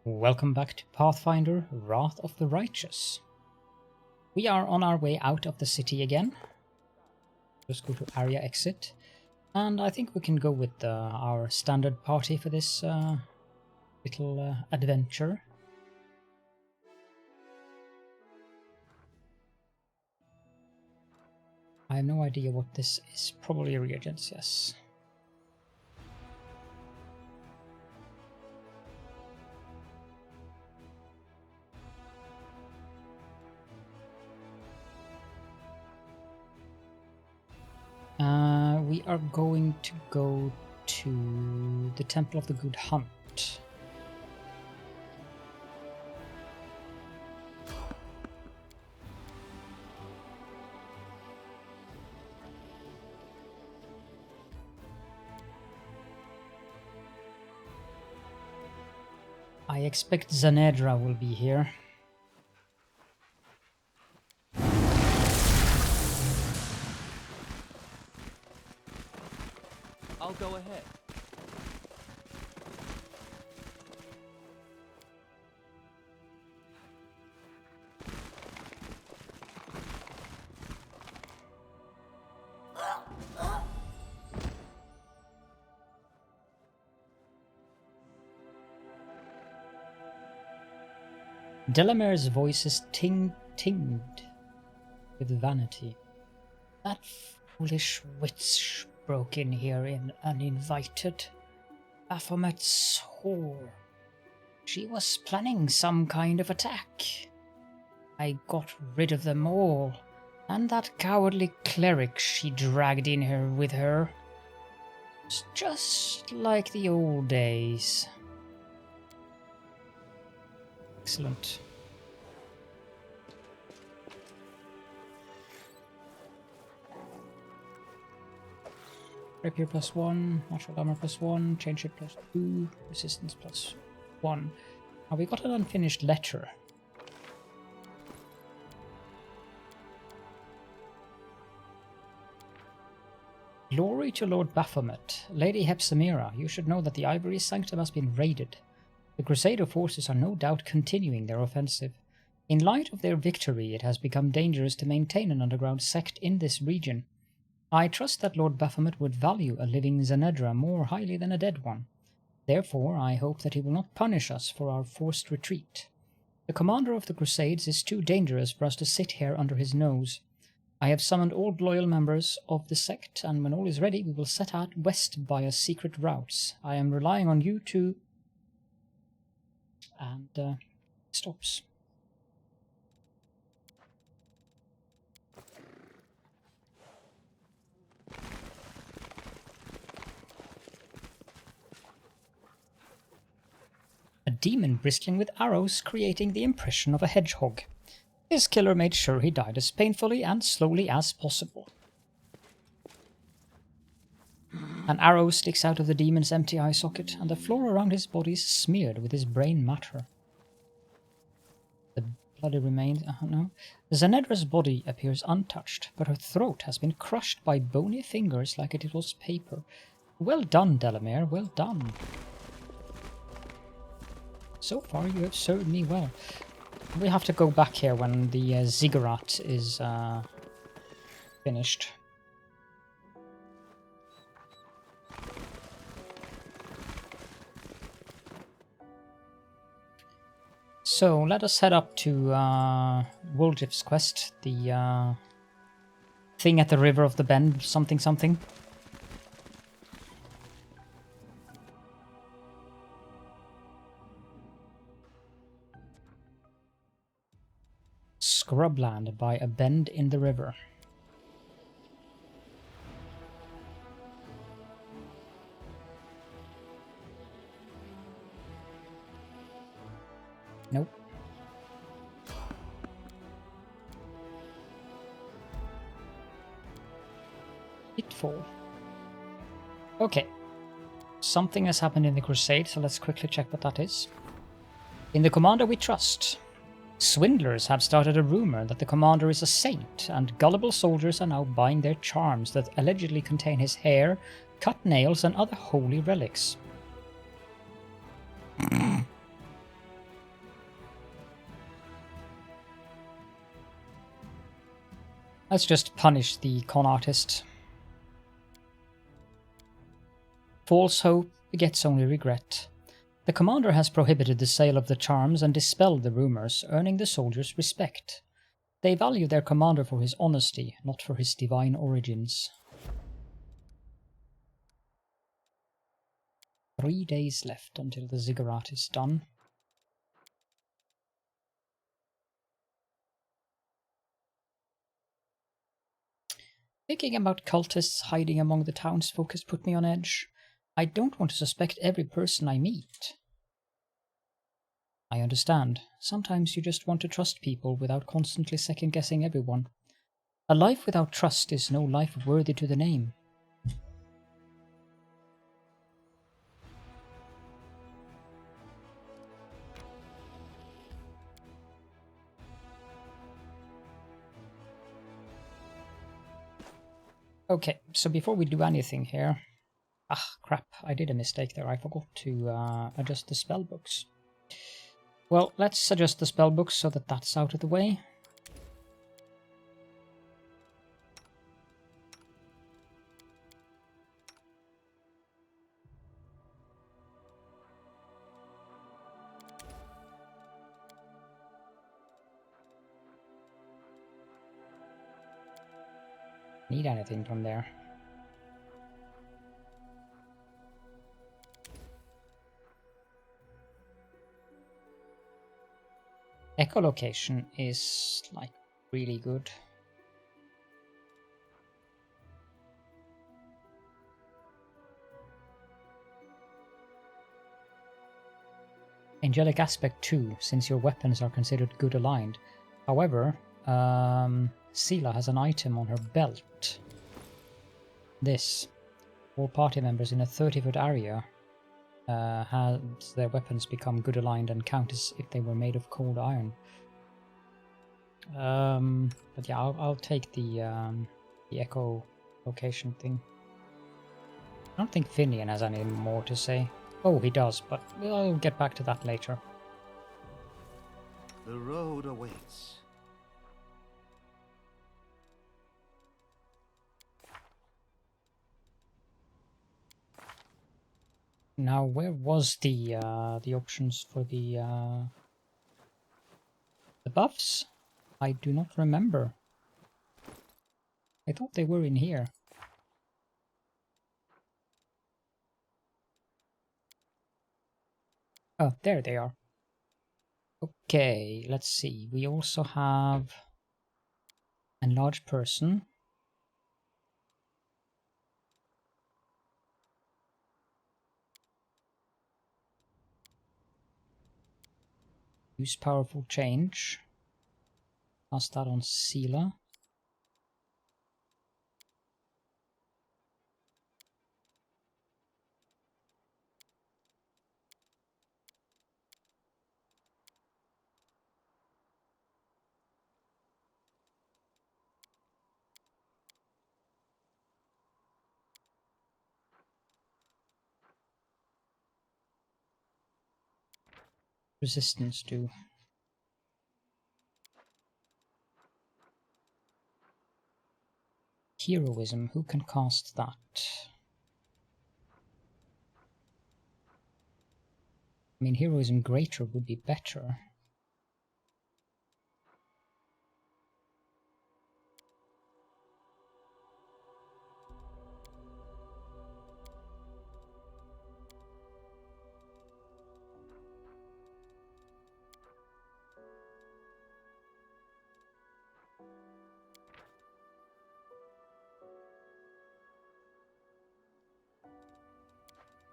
Welcome back to Pathfinder Wrath of the Righteous. We are on our way out of the city again. Just go to area exit. And I think we can go with our standard party for this little adventure. I have no idea what this is. Probably reagents, yes. We are going to go to the Temple of the Good Hunt. I expect Zanedra will be here. I'll go ahead. Delamere's voice is tinged with vanity. That foolish witch broke in here uninvited. Baphomet's whore. She was planning some kind of attack. I got rid of them all, and that cowardly cleric she dragged in here with her. It's just like the old days. Excellent. Rapier +1, martial armor +1, change it +2, resistance +1. Now we got an unfinished letter. Glory to Lord Baphomet. Lady Hepsamira, you should know that the Ivory Sanctum has been raided. The Crusader forces are no doubt continuing their offensive. In light of their victory, it has become dangerous to maintain an underground sect in this region. I trust that Lord Baphomet would value a living Zanedra more highly than a dead one. Therefore, I hope that he will not punish us for our forced retreat. The commander of the Crusades is too dangerous for us to sit here under his nose. I have summoned all loyal members of the sect, and when all is ready, we will set out west via secret routes. I am relying on you to... And, stops. A demon bristling with arrows, creating the impression of a hedgehog. His killer made sure he died as painfully and slowly as possible. An arrow sticks out of the demon's empty eye socket, and the floor around his body is smeared with his brain matter. The bloody remains... no. Zanedra's body appears untouched, but her throat has been crushed by bony fingers like it was paper. Well done, Delamere, well done. So far you have served me well. We have to go back here when the ziggurat is finished. So let us head up to Woljif's quest, the thing at the river of the bend, something something. Scrubland by a bend in the river. Nope. Pitfall. Okay. Something has happened in the Crusade, so let's quickly check what that is. In the commander we trust. Swindlers have started a rumor that the commander is a saint, and gullible soldiers are now buying their charms that allegedly contain his hair, cut nails, and other holy relics. Let's just punish the con artist. False hope begets only regret. The commander has prohibited the sale of the charms and dispelled the rumors, earning the soldiers' respect. They value their commander for his honesty, not for his divine origins. 3 days left until the ziggurat is done. Thinking about cultists hiding among the townsfolk has put me on edge. I don't want to suspect every person I meet. I understand. Sometimes you just want to trust people without constantly second-guessing everyone. A life without trust is no life worthy to the name. Okay, so before we do anything here... Ah, crap, I did a mistake there. I forgot to adjust the spellbooks. Well, let's adjust the spellbooks so that that's out of the way. Need anything from there. Echolocation is like really good. Angelic aspect too, since your weapons are considered good aligned. However, Sela has an item on her belt. This. All party members in a 30-foot area has their weapons become good aligned and count as if they were made of cold iron. But yeah, I'll take the echo location thing. I don't think Finian has any more to say. Oh, he does, but I'll get back to that later. The road awaits. Now, where was the options for the buffs? I do not remember. I thought they were in here. Oh, there they are. Okay, let's see. We also have enlarged person. Use powerful change. Cast that on Sela. Resistance to. Heroism, who can cast that? I mean, Heroism Greater would be better.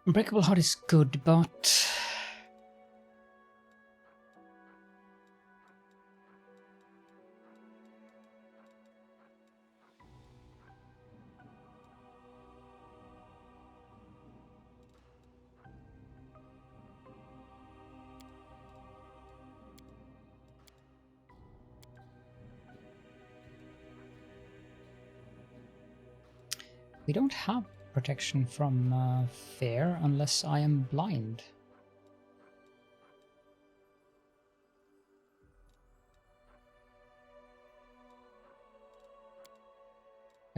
Unbreakable Heart is good, but... we don't have protection from fear unless I am blind.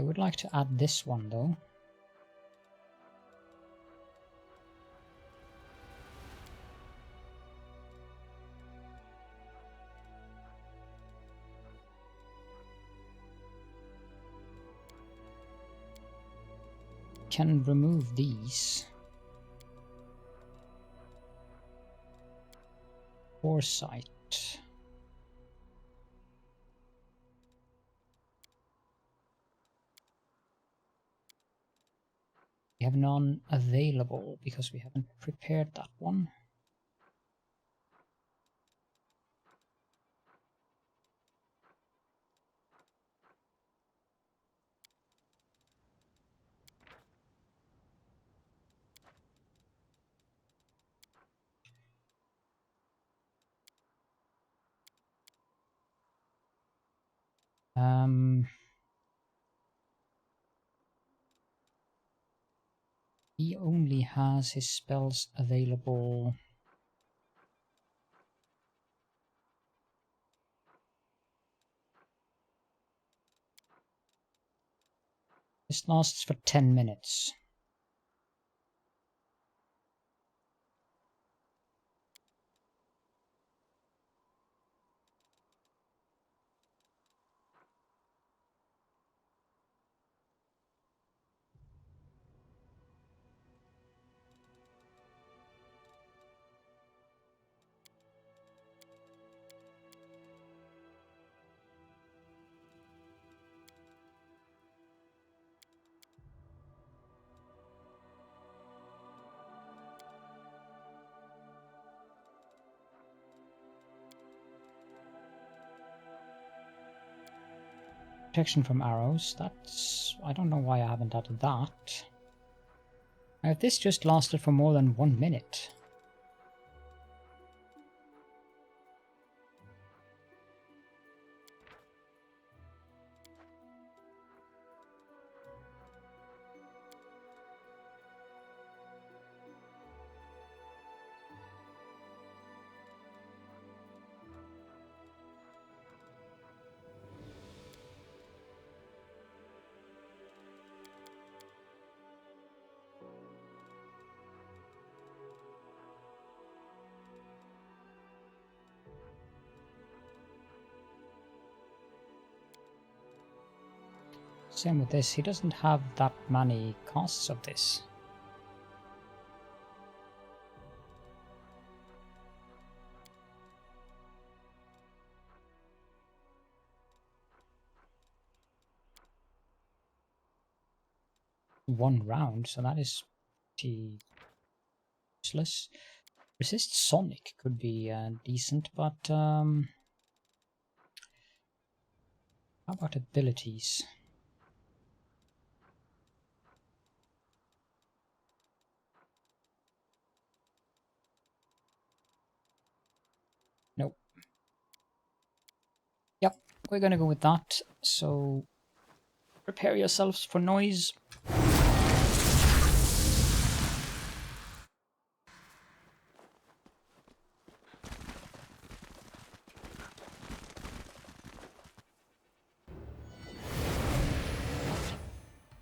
I would like to add this one though. Can remove these. Foresight. We have none available because we haven't prepared that one. He only has his spells available. This lasts for 10 minutes. Protection from arrows, that's... I don't know why I haven't added that. Now, if this just lasted for more than 1 minute... Same with this, he doesn't have that many costs of this. One round, so that is pretty useless. Resist Sonic could be decent, but how about abilities? Nope. Yep, we're gonna go with that, so prepare yourselves for noise.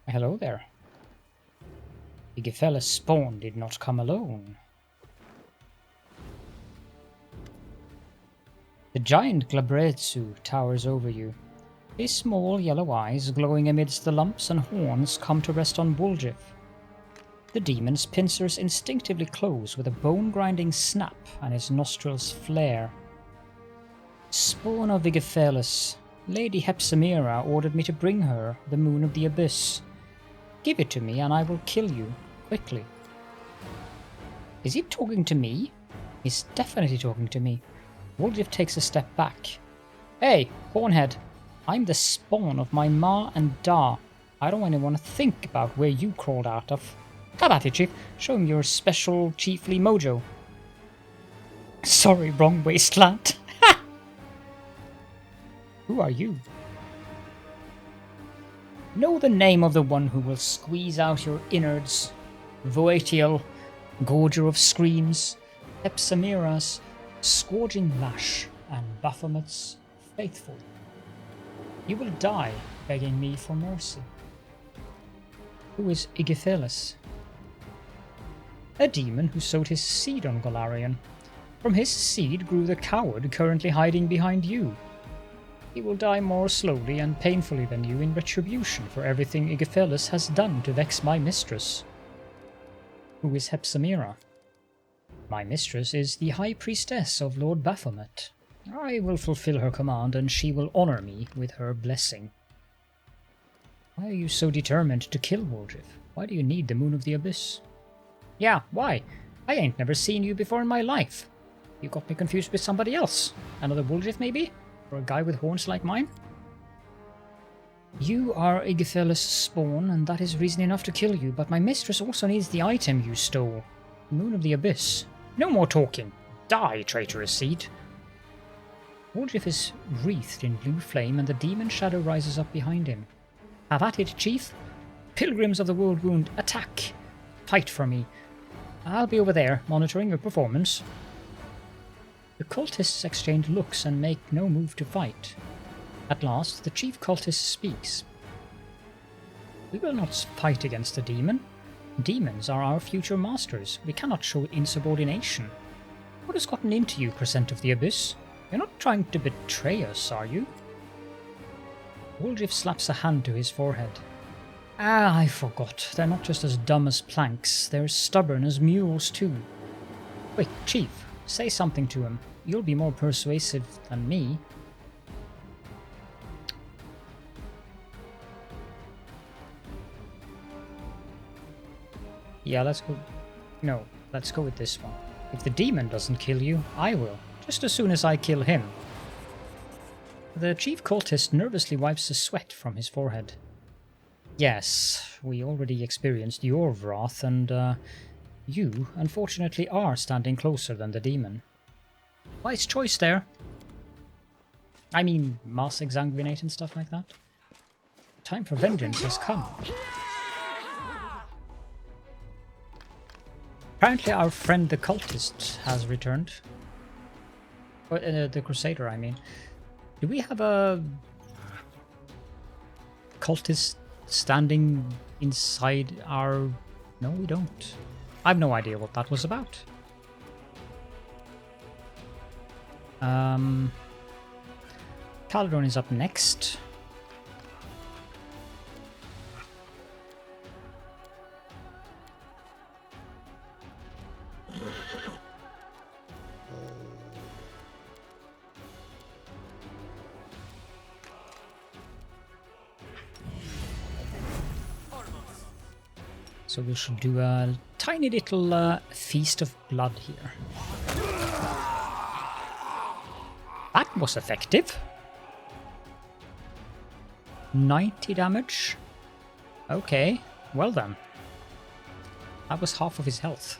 Hello there. The Gefäll's spawn did not come alone. The giant Glabretsu towers over you. His small yellow eyes, glowing amidst the lumps and horns, come to rest on Woljif. The demon's pincers instinctively close with a bone-grinding snap, and his nostrils flare. Spawn of the Gefäll's, Lady Hepsamira ordered me to bring her, the moon of the abyss. Give it to me and I will kill you, quickly. Is he talking to me? He's definitely talking to me. Woljif takes a step back. Hey, Hornhead, I'm the spawn of my Ma and Da. I don't even want to think about where you crawled out of. Come at it, Chief. Show him your special chiefly mojo. Sorry, wrong wasteland. Who are you? Know the name of the one who will squeeze out your innards. Votiel, Gorger of Screams, Hepsamira's Scourging Lash, and Baphomet's Faithful. You will die begging me for mercy. Who is Igithelus? A demon who sowed his seed on Golarion. From his seed grew the coward currently hiding behind you. He will die more slowly and painfully than you in retribution for everything Igithelus has done to vex my mistress. Who is Hepsamira? My mistress is the High Priestess of Lord Baphomet. I will fulfill her command, and she will honor me with her blessing. Why are you so determined to kill Woldrif? Why do you need the Moon of the Abyss? Yeah, why? I ain't never seen you before in my life. You got me confused with somebody else. Another Woldrif, maybe? Or a guy with horns like mine? You are Igithelus' spawn, and that is reason enough to kill you, but my mistress also needs the item you stole. The Moon of the Abyss. No more talking. Die, traitorous seed. Woldrif is wreathed in blue flame, and the demon shadow rises up behind him. Have at it, chief. Pilgrims of the Worldwound, attack! Fight for me. I'll be over there, monitoring your performance. The cultists exchange looks and make no move to fight. At last, the chief cultist speaks. We will not fight against the demon. Demons are our future masters. We cannot show insubordination. What has gotten into you, Crescent of the Abyss? You're not trying to betray us, are you? Woldrif slaps a hand to his forehead. Ah, I forgot. They're not just as dumb as planks. They're stubborn as mules, too. Wait, Chief, say something to him. You'll be more persuasive than me. Yeah, let's go... No, let's go with this one. If the demon doesn't kill you, I will. Just as soon as I kill him. The chief cultist nervously wipes the sweat from his forehead. Yes, we already experienced your wrath, and you, unfortunately, are standing closer than the demon. Wise choice there. I mean, mass exsanguinate and stuff like that. Time for vengeance has come. Apparently our friend the cultist has returned. The crusader, I mean. Do we have a cultist standing inside our... No, we don't. I have no idea what that was about. Caladron is up next. So we should do a tiny little feast of blood here. That was effective. 90 damage. Okay, well then. That was half of his health.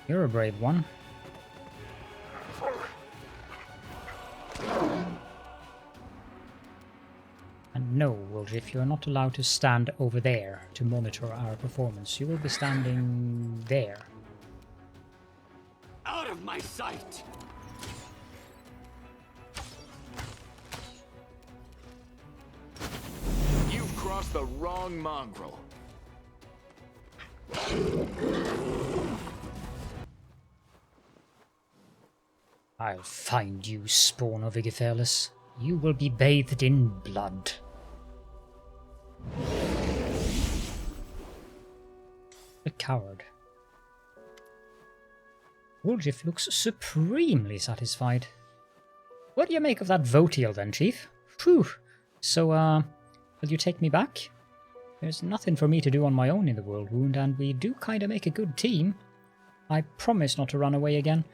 You're a brave one. And no, Woldrif, you're not allowed to stand over there to monitor our performance. You will be standing there. Out of my sight! You've crossed the wrong mongrel. I'll find you, spawn of Igithelus. You will be bathed in blood. The coward. Woldrif looks supremely satisfied. What do you make of that Votiel then, Chief? Phew. So, will you take me back? There's nothing for me to do on my own in the Worldwound, and we do kinda make a good team. I promise not to run away again.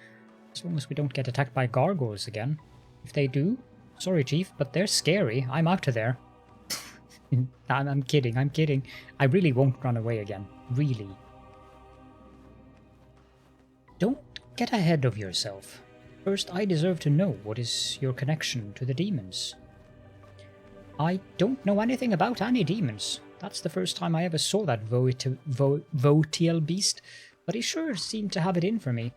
As long as we don't get attacked by gargoyles again. If they do, sorry Chief, but they're scary. I'm out of there. I'm kidding, I'm kidding. I really won't run away again. Really. Don't get ahead of yourself. First, I deserve to know what is your connection to the demons. I don't know anything about any demons. That's the first time I ever saw that Votiel beast, but he sure seemed to have it in for me.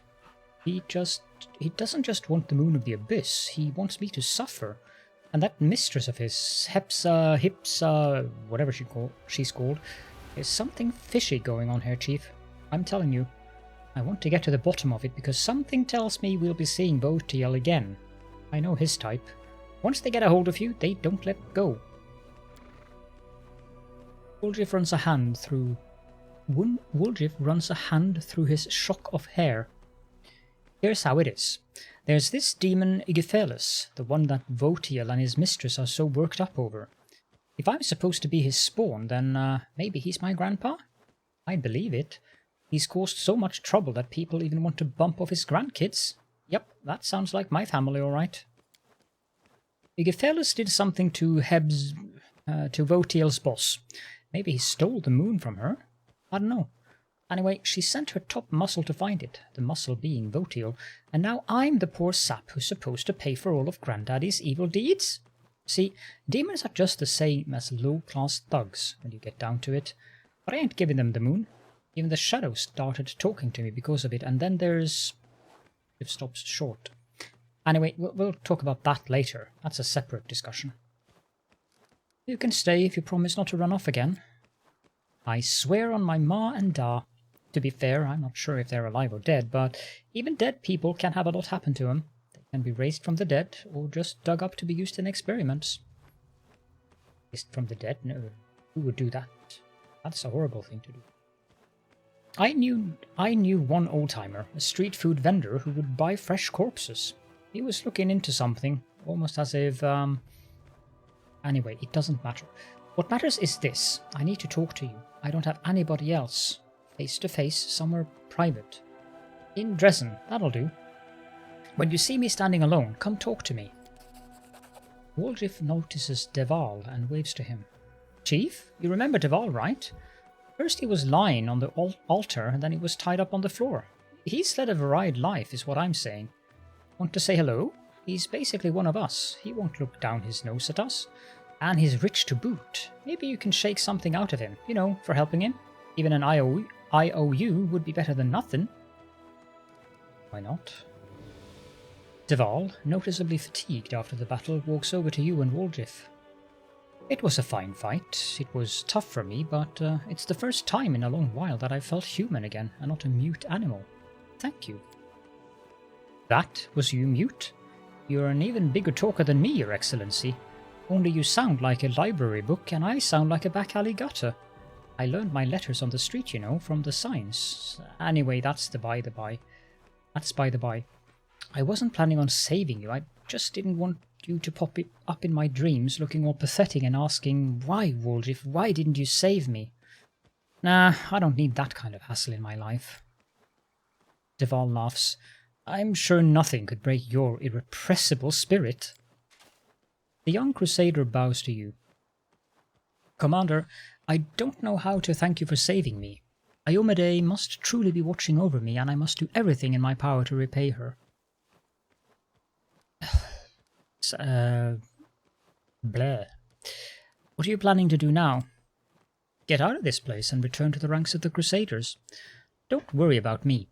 He doesn't just want the moon of the abyss, he wants me to suffer. And that mistress of his, whatever she's called, there's something fishy going on here, Chief. I'm telling you. I want to get to the bottom of it because something tells me we'll be seeing Votiel again. I know his type. Once they get a hold of you, they don't let go. Woljif runs a hand through his shock of hair. Here's how it is. There's this demon Igiphelis, the one that Votiel and his mistress are so worked up over. If I'm supposed to be his spawn, then maybe he's my grandpa? I'd believe it. He's caused so much trouble that people even want to bump off his grandkids. Yep, that sounds like my family, all right. Igiphelis did something to Votiel's boss. Maybe he stole the moon from her? I don't know. Anyway, she sent her top muscle to find it, the muscle being Votiel, and now I'm the poor sap who's supposed to pay for all of Granddaddy's evil deeds? See, demons are just the same as low-class thugs, when you get down to it. But I ain't giving them the moon. Even the shadows started talking to me because of it, and then there's... It stops short. Anyway, we'll talk about that later. That's a separate discussion. You can stay if you promise not to run off again. I swear on my ma and da. To be fair, I'm not sure if they're alive or dead, but even dead people can have a lot happen to them. They can be raised from the dead, or just dug up to be used in experiments. Raised from the dead? No. Who would do that? That's a horrible thing to do. I knew one old-timer, a street food vendor, who would buy fresh corpses. He was looking into something, almost as if... Anyway, it doesn't matter. What matters is this. I need to talk to you. I don't have anybody else. Face to face, somewhere private. In Dresden, that'll do. When you see me standing alone, come talk to me. Woljif notices Deval and waves to him. Chief, you remember Deval, right? First he was lying on the altar, and then he was tied up on the floor. He's led a varied life, is what I'm saying. Want to say hello? He's basically one of us. He won't look down his nose at us. And he's rich to boot. Maybe you can shake something out of him, you know, for helping him. Even an IOU would be better than nothing. Why not? Deval, noticeably fatigued after the battle, walks over to you and Woljif. It was a fine fight. It was tough for me, but it's the first time in a long while that I felt human again, and not a mute animal. Thank you. That was you, Mute? You're an even bigger talker than me, Your Excellency. Only you sound like a library book, and I sound like a back alley gutter. I learned my letters on the street, you know, from the signs. Anyway, that's by the by. I wasn't planning on saving you. I just didn't want you to pop it up in my dreams looking all pathetic and asking, why, Woljif, why didn't you save me? Nah, I don't need that kind of hassle in my life. Deval laughs. I'm sure nothing could break your irrepressible spirit. The young crusader bows to you. Commander, I don't know how to thank you for saving me. Iomade must truly be watching over me, and I must do everything in my power to repay her. Bleh. What are you planning to do now? Get out of this place and return to the ranks of the Crusaders. Don't worry about me.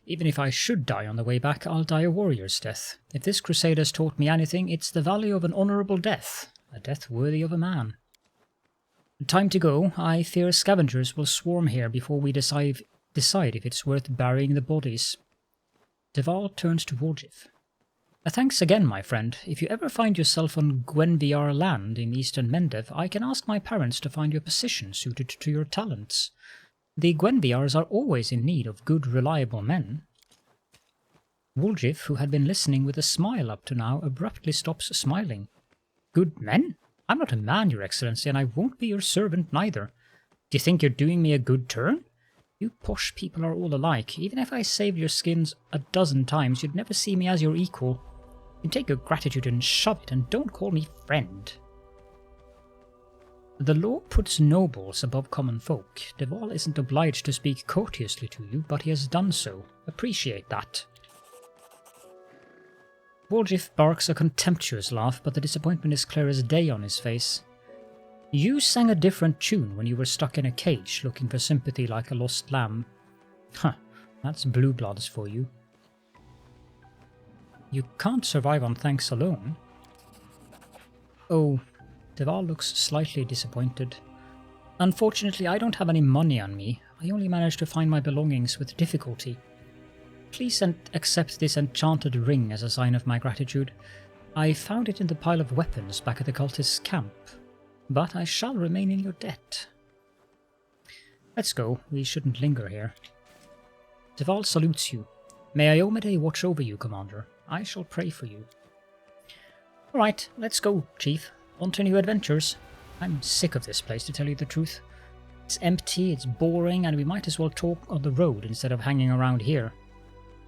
Even if I should die on the way back, I'll die a warrior's death. If this crusade has taught me anything, it's the value of an honourable death. A death worthy of a man. Time to go. I fear scavengers will swarm here before we decide if it's worth burying the bodies. Deval turns to Woljif. Thanks again, my friend. If you ever find yourself on Gwenviar land in eastern Mendev, I can ask my parents to find you a position suited to your talents. The Gwenviars are always in need of good, reliable men. Woljif, who had been listening with a smile up to now, abruptly stops smiling. Good men? I'm not a man, Your Excellency, and I won't be your servant neither. Do you think you're doing me a good turn? You posh people are all alike. Even if I saved your skins a dozen times, you'd never see me as your equal. You take your gratitude and shove it, and don't call me friend. The law puts nobles above common folk. Deval isn't obliged to speak courteously to you, but he has done so. Appreciate that. Woljif barks a contemptuous laugh, but the disappointment is clear as day on his face. You sang a different tune when you were stuck in a cage looking for sympathy like a lost lamb. Huh, that's blue bloods for you. You can't survive on thanks alone. Oh, Deval looks slightly disappointed. Unfortunately, I don't have any money on me. I only managed to find my belongings with difficulty. Please accept this enchanted ring as a sign of my gratitude. I found it in the pile of weapons back at the cultist's camp, but I shall remain in your debt. Let's go, we shouldn't linger here. Deval salutes you. May Iomade watch over you, Commander. I shall pray for you. Alright, let's go, Chief. On to new adventures. I'm sick of this place, to tell you the truth. It's empty, it's boring, and we might as well talk on the road instead of hanging around here.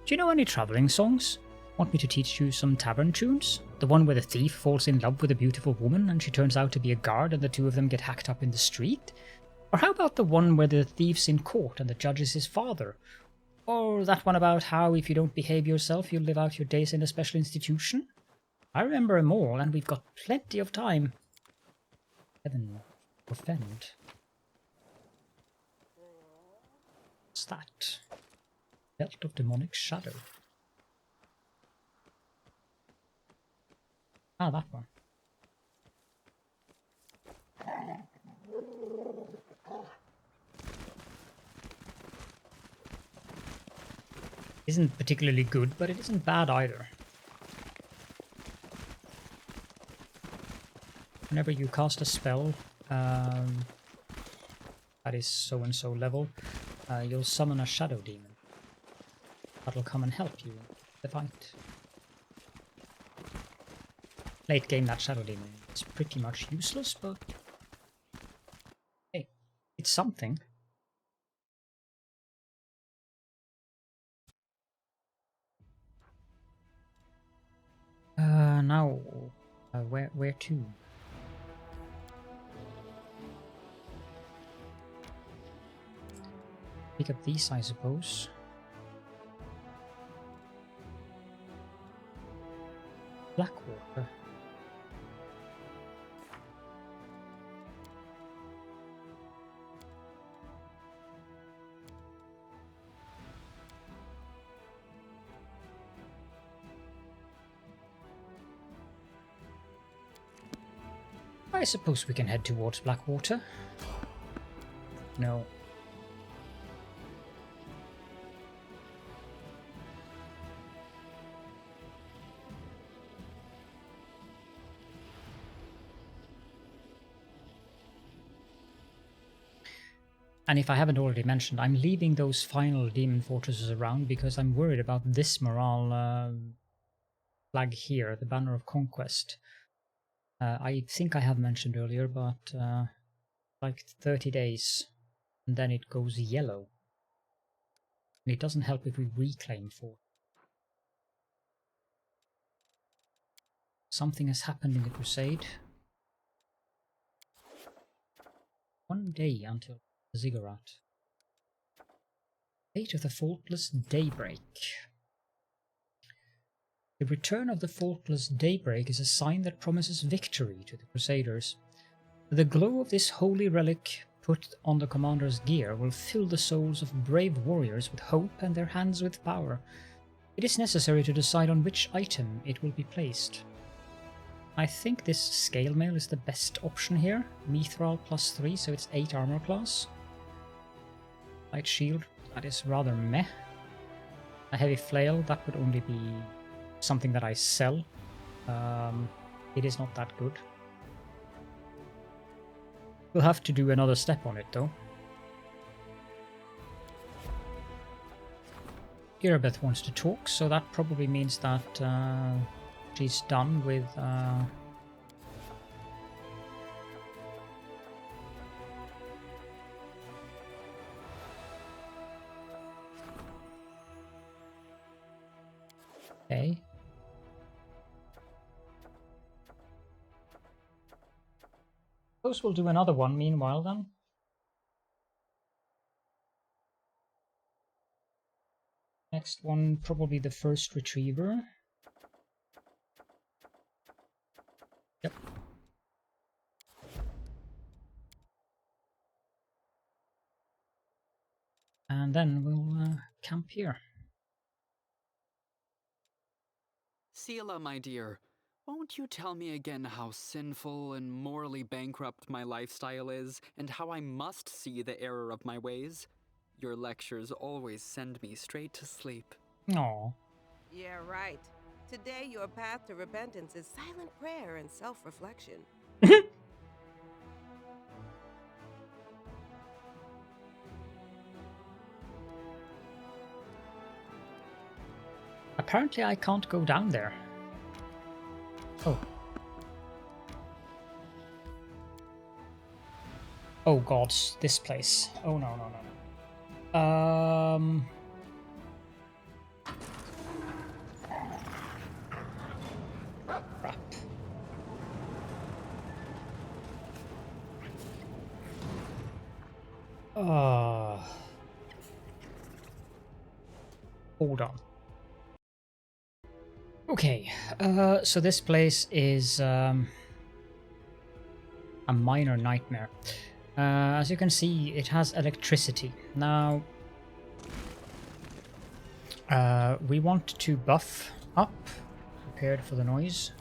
Do you know any travelling songs? Want me to teach you some tavern tunes? The one where the thief falls in love with a beautiful woman and she turns out to be a guard and the two of them get hacked up in the street? Or how about the one where the thief's in court and the judge is his father? Or that one about how if you don't behave yourself you'll live out your days in a special institution? I remember them all, and we've got plenty of time. Heaven defend. What's that? Belt of Demonic Shadow. Ah, that one. Isn't particularly good, but it isn't bad either. Whenever you cast a spell that is so-and-so level, you'll summon a shadow demon. That'll come and help you in the fight. Late game, that shadow demon is pretty much useless, but hey, it's something. Now, where to? Pick up these, I suppose. Blackwater. I suppose we can head towards Blackwater. No. And if I haven't already mentioned, I'm leaving those final demon fortresses around because I'm worried about this morale flag here, the Banner of Conquest. I think I have mentioned earlier, but like 30 days, and then it goes yellow. And it doesn't help if we reclaim fort. Something has happened in the Crusade. 1 day until Ziggurat. Fate of the Faultless Daybreak. The return of the Faultless Daybreak is a sign that promises victory to the Crusaders. The glow of this holy relic put on the commander's gear will fill the souls of brave warriors with hope and their hands with power. It is necessary to decide on which item it will be placed. I think this scale mail is the best option here. Mithril +3, so it's 8 armor class. Light shield, that is rather meh. A heavy flail, that would only be something that I sell. It is not that good. We'll have to do another step on it though. Irabeth wants to talk, so that probably means that she's done with okay. Suppose we'll do another one meanwhile then. Next one, probably the first retriever. Yep. then we'll camp here. Sela, my dear, won't you tell me again how sinful and morally bankrupt my lifestyle is, and how I must see the error of my ways? Your lectures always send me straight to sleep. Aw. Yeah, right. Today, your path to repentance is silent prayer and self-reflection. Apparently I can't go down there. Oh. Oh god, this place. Oh no, no, no, no. Crap. Hold on. Okay, so this place is a minor nightmare. As you can see, it has electricity. Now, we want to buff up, prepared for the noise.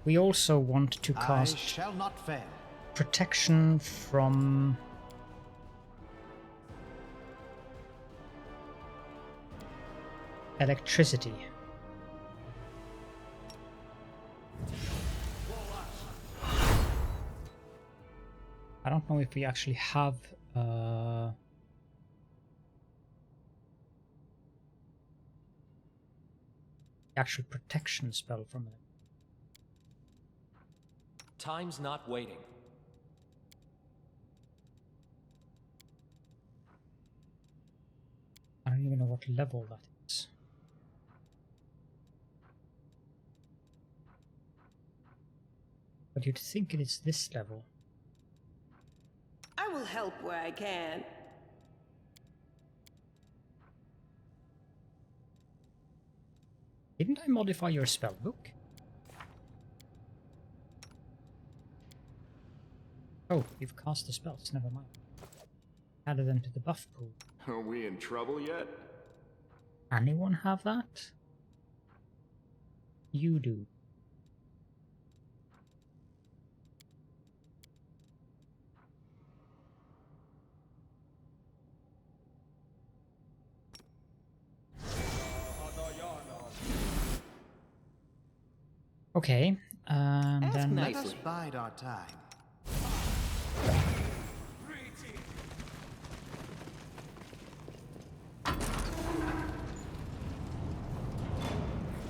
We also want to cast shall not fail. protection from electricity. I don't know if we actually have the actual protection spell from it. Time's not waiting. I don't even know what level that is. But you'd think it is this level. I will help where I can. Didn't I modify your spellbook? Oh, you've cast the spells, never mind. Added them to the buff pool. Are we in trouble yet? Anyone have that? You do. Okay, and then Let us bide our time.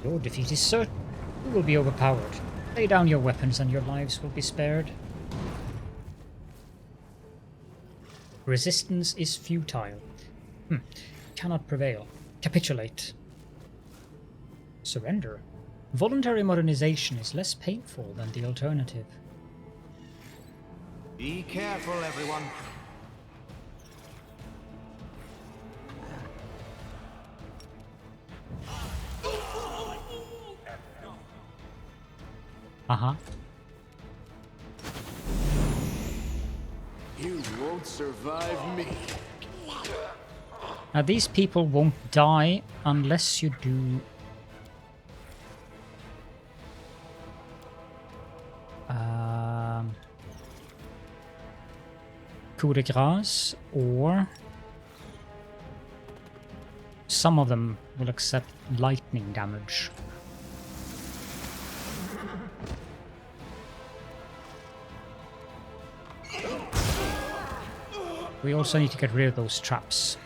your defeat is certain. You will be overpowered. Lay down your weapons and your lives will be spared. Resistance is futile. Cannot prevail. Capitulate. Surrender. Voluntary modernization is less painful than the alternative. Be careful, everyone. Uh-huh. You won't survive me. Now these people won't die unless you do coup de grâce, or some of them will accept lightning damage. We also need to get rid of those traps.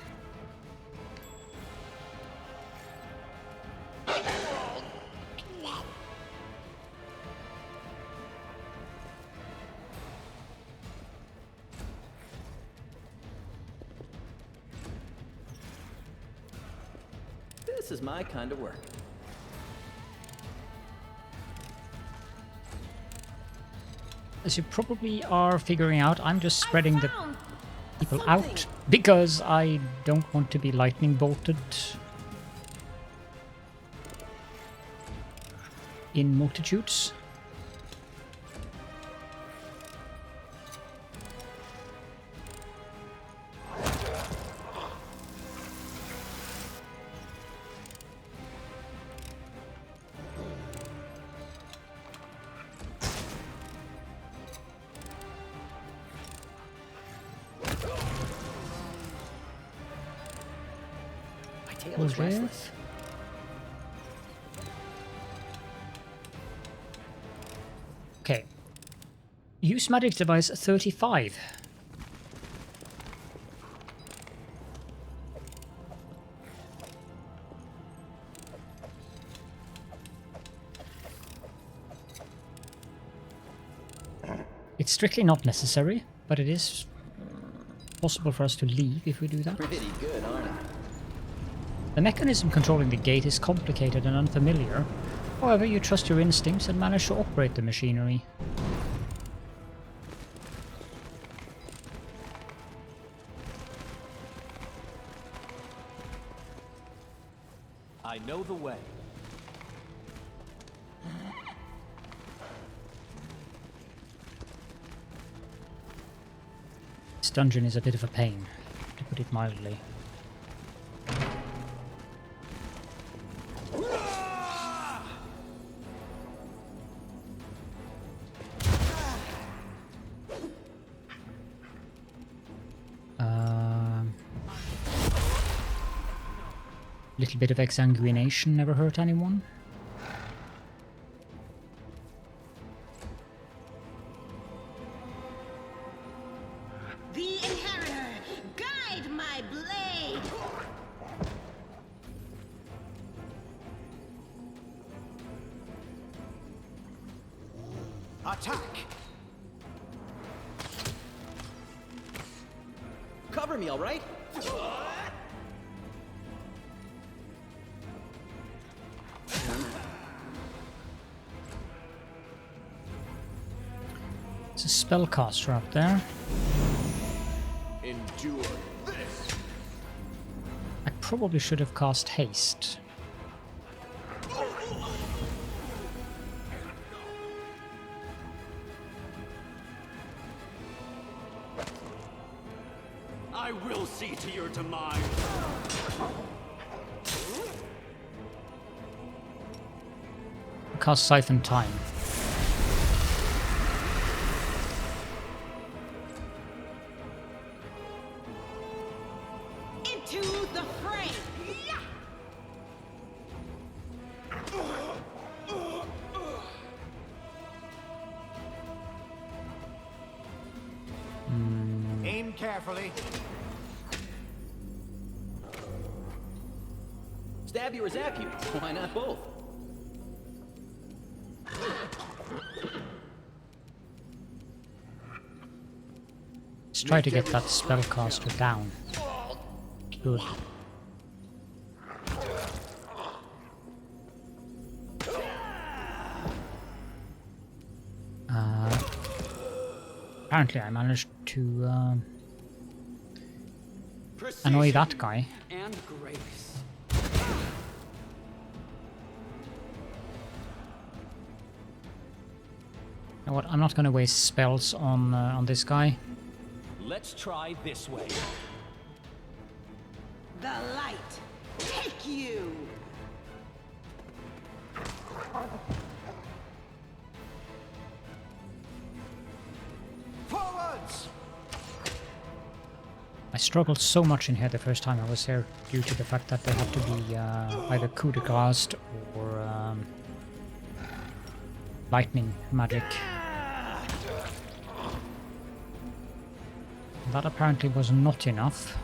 This is my kind of work. As you probably are figuring out, I'm just spreading the people out because I don't want to be lightning bolted in multitudes. tail is restless. Okay. Use magic device 35. It's strictly not necessary, but it is possible for us to leave if we do that. Pretty good, aren't I? The mechanism controlling the gate is complicated and unfamiliar. However, you trust your instincts and manage to operate the machinery. I know the way. This dungeon is a bit of a pain, to put it mildly. Little bit of exsanguination never hurt anyone. The Inheritor, guide my blade! Attack! Cover me, all right? There's a spellcaster up there. Endure this. I probably should have cast haste. I will see to your demise. Cast Siphon Time. Into the fray! Aim carefully. Stab you or zap you. Why not both? Let's try to get that spellcaster down. Good. Apparently I managed to annoy that guy. And grace. You know what? I'm not going to waste spells on this guy. Let's try this way. The light, take you! Forwards! I struggled so much in here the first time I was here due to the fact that they have to be either coup de grace or lightning magic. That apparently was not enough.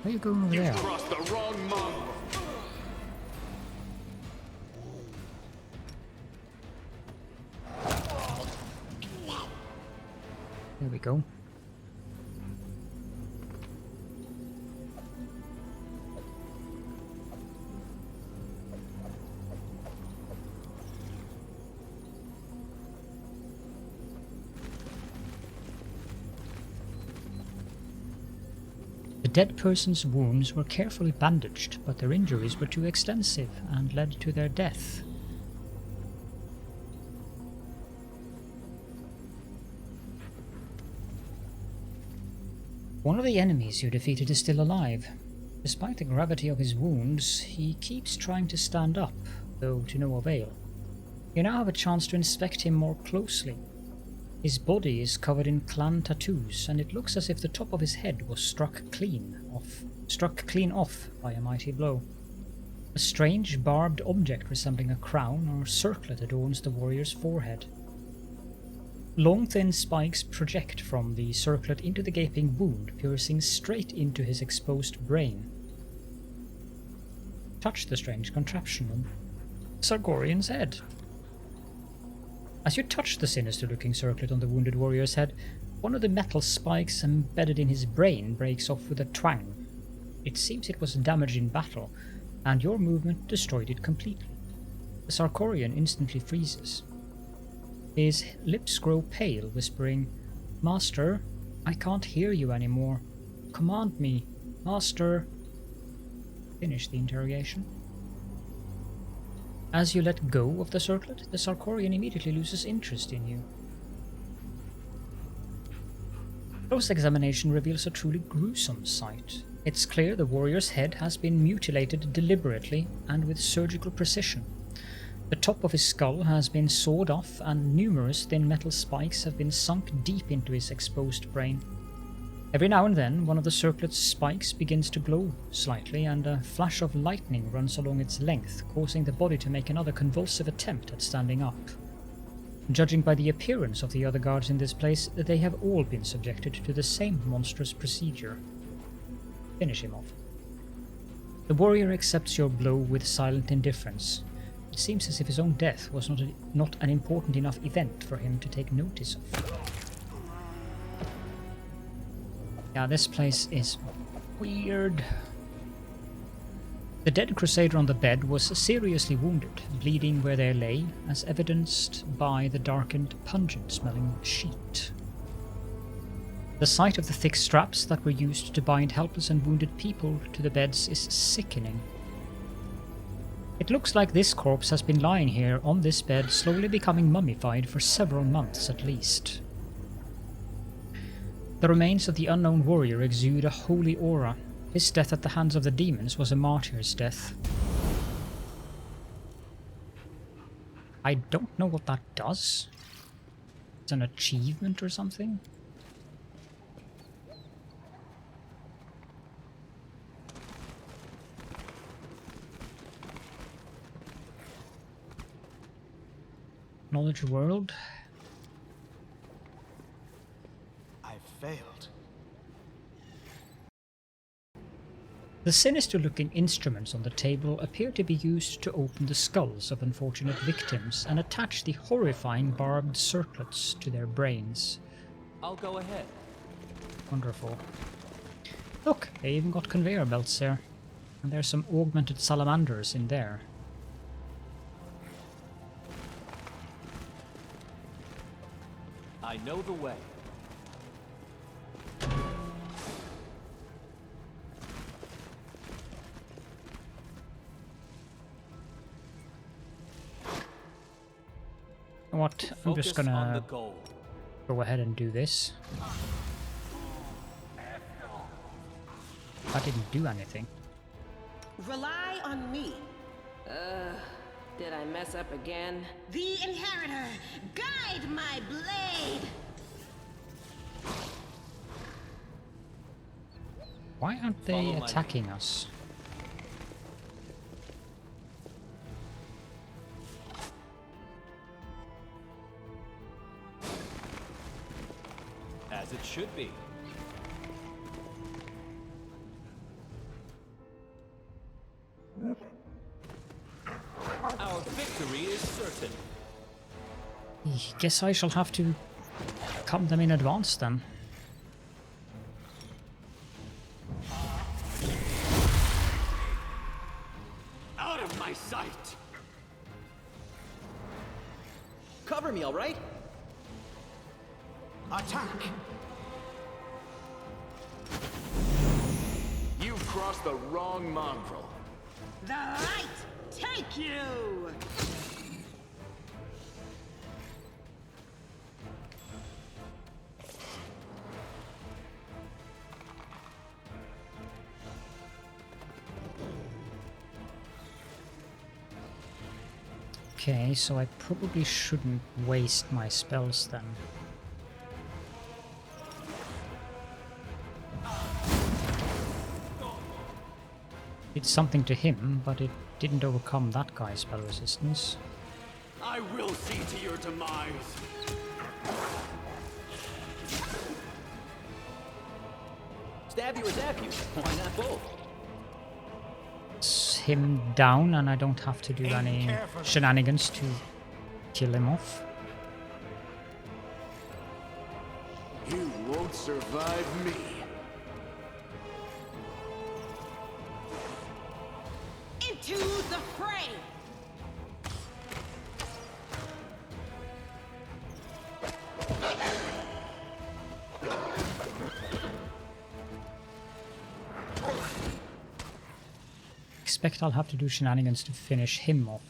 Where are you going over there? Crossed the wrong mongrel. There we go. The dead person's wounds were carefully bandaged, but their injuries were too extensive and led to their death. One of the enemies you defeated is still alive. Despite the gravity of his wounds, he keeps trying to stand up, though to no avail. You now have a chance to inspect him more closely. His body is covered in clan tattoos, and it looks as if the top of his head was struck clean off by a mighty blow. A strange barbed object resembling a crown or circlet adorns the warrior's forehead. Long thin spikes project from the circlet into the gaping wound, piercing straight into his exposed brain. Touch the strange contraption on Sargorian's head. As you touch the sinister-looking circlet on the wounded warrior's head, one of the metal spikes embedded in his brain breaks off with a twang. It seems it was damaged in battle, and your movement destroyed it completely. The Sarkorian instantly freezes. His lips grow pale, whispering, "Master, I can't hear you anymore. Command me, Master." Finish the interrogation. As you let go of the circlet, the Sarkorian immediately loses interest in you. Close examination reveals a truly gruesome sight. It's clear the warrior's head has been mutilated deliberately and with surgical precision. The top of his skull has been sawed off, and numerous thin metal spikes have been sunk deep into his exposed brain. Every now and then, one of the circlet's spikes begins to glow slightly, and a flash of lightning runs along its length, causing the body to make another convulsive attempt at standing up. Judging by the appearance of the other guards in this place, they have all been subjected to the same monstrous procedure. Finish him off. The warrior accepts your blow with silent indifference. It seems as if his own death was not an important enough event for him to take notice of. Yeah, this place is weird. The dead crusader on the bed was seriously wounded, bleeding where they lay, as evidenced by the darkened, pungent-smelling sheet. The sight of the thick straps that were used to bind helpless and wounded people to the beds is sickening. It looks like this corpse has been lying here on this bed, slowly becoming mummified for several months at least. The remains of the unknown warrior exude a holy aura. His death at the hands of the demons was a martyr's death. I don't know what that does. It's an achievement or something? Knowledge world. I've failed. The sinister-looking instruments on the table appear to be used to open the skulls of unfortunate victims and attach the horrifying barbed circlets to their brains. I'll go ahead. Wonderful. Look, they even got conveyor belts there. And there's some augmented salamanders in there. I know the way. You know what? I'm just Focus on gonna the goal. go ahead and do this. That didn't do anything. Rely on me. Did I mess up again? The Inheritor, guide my blade. Why aren't they Follow my attacking us? As it should be. Our victory is certain. Guess I shall have to come them in advance then. Out of my sight! Cover me, all right? Attack! You've crossed the wrong mongrel. The light take you. Okay, so I probably shouldn't waste my spells then. Did something to him, but it didn't overcome that guy's spell resistance. I will see to your demise. Stab you or zap you. Why not both? It's him down, and I don't have to do any shenanigans to kill him off. You won't survive me. Into the fray! Expect I'll have to do shenanigans to finish him off.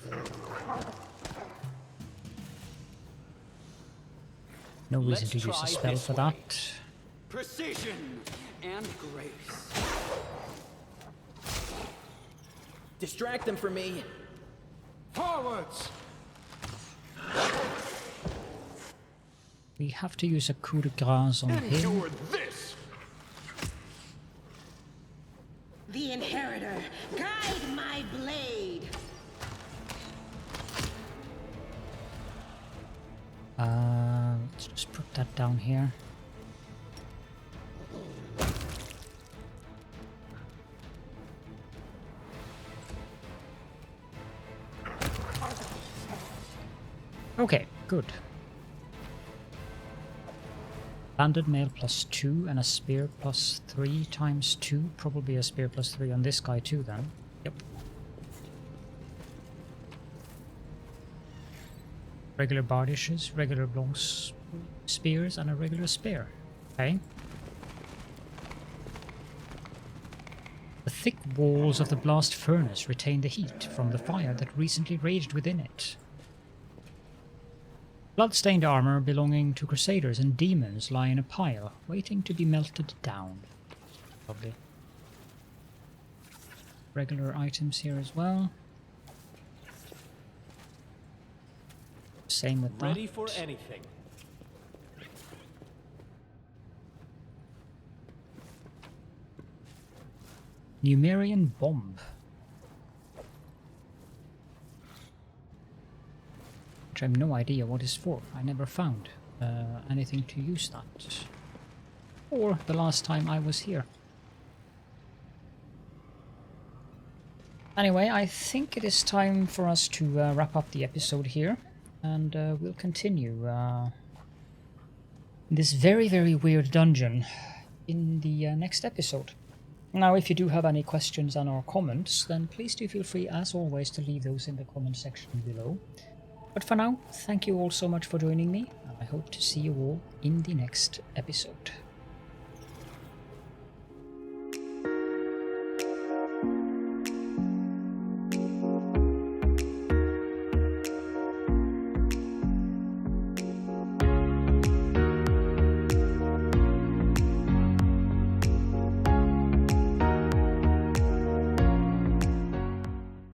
No reason to use a spell for that. Precision and grace. Distract them for me. Forwards! We have to use a coup de grace on him. Endure this! The Inheritor, guide my blade! Let's just put that down here. Okay, good. Banded mail +2 and a spear +3 times 2. Probably a spear +3 on this guy too then. Yep. Regular bardishes, regular long spears, and a regular spear. Okay. The thick walls of the blast furnace retain the heat from the fire that recently raged within it. Blood-stained armor belonging to crusaders and demons lie in a pile, waiting to be melted down. Lovely. Regular items here as well. Same with that. Ready for anything. Numerian bomb. Which I have no idea what it's for. I never found anything to use that. Or the last time I was here. Anyway, I think it is time for us to wrap up the episode here. And we'll continue this very, very weird dungeon in the next episode. Now, if you do have any questions and or comments, then please do feel free, as always, to leave those in the comment section below. But for now, thank you all so much for joining me, and I hope to see you all in the next episode.